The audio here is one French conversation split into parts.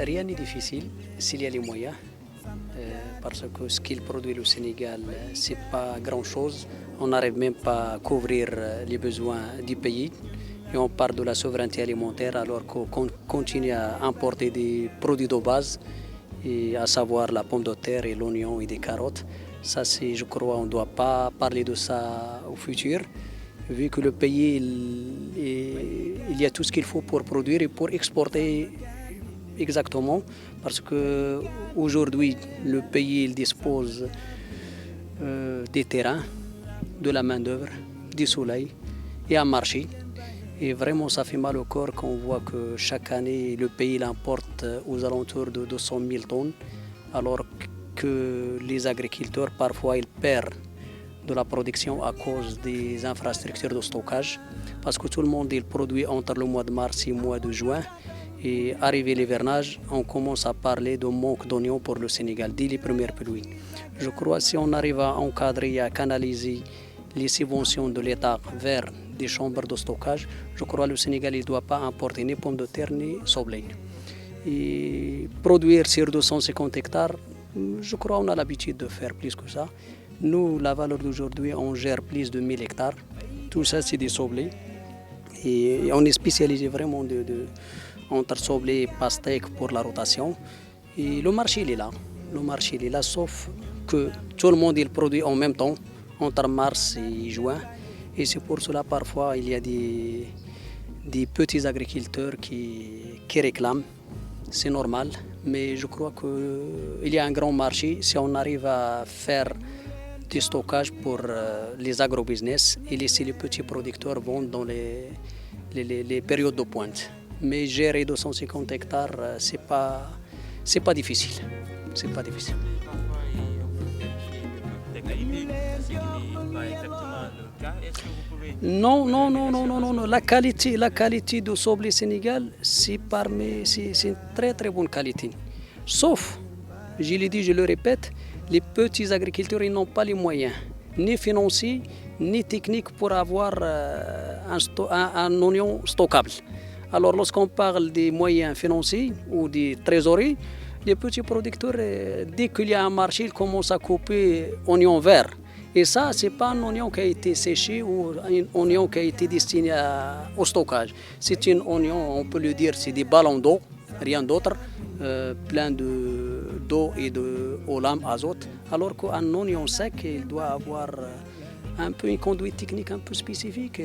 Rien n'est difficile s'il y a les moyens, parce que ce qu'il produit le Sénégal, c'est pas grand-chose. On n'arrive même pas à couvrir les besoins du pays. Et on parle de la souveraineté alimentaire alors qu'on continue à importer des produits de base, et à savoir la pomme de terre et l'oignon et des carottes. Ça, c'est, je crois, on ne doit pas parler de ça au futur, vu que le pays, il y a tout ce qu'il faut pour produire et pour exporter exactement, parce que aujourd'hui le pays il dispose des terrains, de la main-d'œuvre, du soleil et un marché. Et vraiment, ça fait mal au corps quand on voit que chaque année, le pays l'importe aux alentours de 200 000 tonnes, alors que les agriculteurs, parfois, ils perdent de la production à cause des infrastructures de stockage, parce que tout le monde il produit entre le mois de mars et le mois de juin. Et arrivé l'hivernage, on commence à parler de manque d'oignons pour le Sénégal dès les premières pluies. Je crois que si on arrive à encadrer et à canaliser les subventions de l'État vers des chambres de stockage, je crois que le Sénégal ne doit pas importer ni pommes de terre ni soblé. Et produire sur 250 hectares, je crois qu'on a l'habitude de faire plus que ça. Nous, la valeur d'aujourd'hui, on gère plus de 1000 hectares. Tout ça, c'est des soblés. Et on est spécialisé vraiment entre soblé et pastèque pour la rotation. Et le marché, il est là. Le marché, il est là, sauf que tout le monde, il produit en même temps, entre mars et juin. Et c'est pour cela, parfois, il y a des petits agriculteurs qui réclament. C'est normal, mais je crois qu'il y a un grand marché si on arrive à faire du stockage pour les agrobusiness et laisser les petits producteurs vendre dans les périodes de pointe. Mais gérer 250 hectares, c'est pas difficile. C'est pas difficile. Non. La qualité du soblé Sénégal, c'est une très très bonne qualité. Sauf, je l'ai dit, je le répète, les petits agriculteurs ils n'ont pas les moyens, ni financiers, ni techniques pour avoir un oignon stockable. Alors lorsqu'on parle des moyens financiers ou des trésoreries, les petits producteurs, dès qu'il y a un marché, ils commencent à couper oignon vert. Et ça, ce n'est pas un oignon qui a été séché ou un oignon qui a été destiné au stockage. C'est un oignon, on peut le dire, c'est des ballons d'eau, rien d'autre, plein d'eau et de lame azote. Alors qu'un oignon sec, il doit avoir un peu une conduite technique un peu spécifique,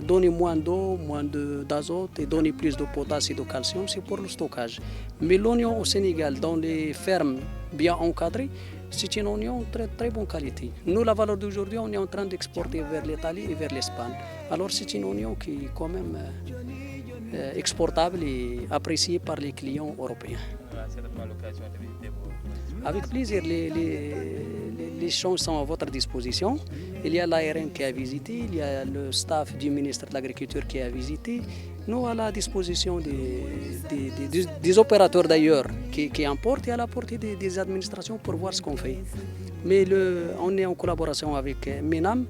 donner moins d'eau, moins d'azote et donner plus de potasse et de calcium, c'est pour le stockage. Mais l'oignon au Sénégal, dans les fermes bien encadrées, c'est un oignon de très, très bonne qualité. Nous, la valeur d'aujourd'hui, on est en train d'exporter vers l'Italie et vers l'Espagne. Alors c'est un oignon qui est quand même exportable et apprécié par les clients européens. Avec plaisir, les champs sont à votre disposition. Il y a l'ARM qui a visité, il y a le staff du ministre de l'Agriculture qui a visité. Nous, à la disposition des opérateurs d'ailleurs qui importent et à la portée des administrations pour voir ce qu'on fait. Mais on est en collaboration avec MENAM,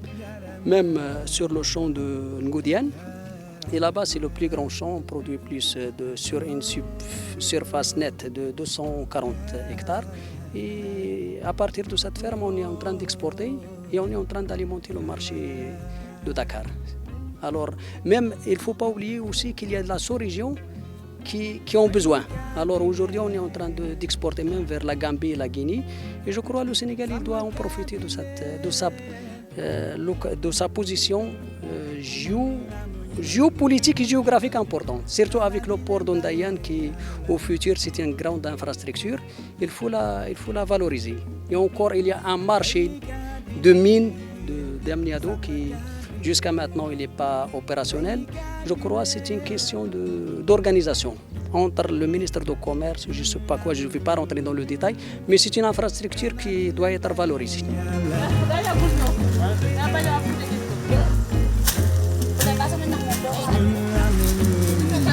même sur le champ de Ngoudiane. Et là-bas, c'est le plus grand champ, on produit plus sur une surface nette de 240 hectares. Et à partir de cette ferme, on est en train d'exporter et on est en train d'alimenter le marché de Dakar. Alors, même, il ne faut pas oublier aussi qu'il y a de la sous-région qui ont besoin. Alors aujourd'hui, on est en train d'exporter même vers la Gambie et la Guinée. Et je crois que le Sénégal il doit en profiter de sa position géopolitique et géographique importante, surtout avec le port d'Ondayan qui, au futur, c'est une grande infrastructure. Il faut la valoriser. Et encore, il y a un marché de mines d'Amniado qui, jusqu'à maintenant, il n'est pas opérationnel. Je crois que c'est une question d'organisation entre le ministre du Commerce, je ne sais pas quoi, je ne vais pas rentrer dans le détail, mais c'est une infrastructure qui doit être valorisée.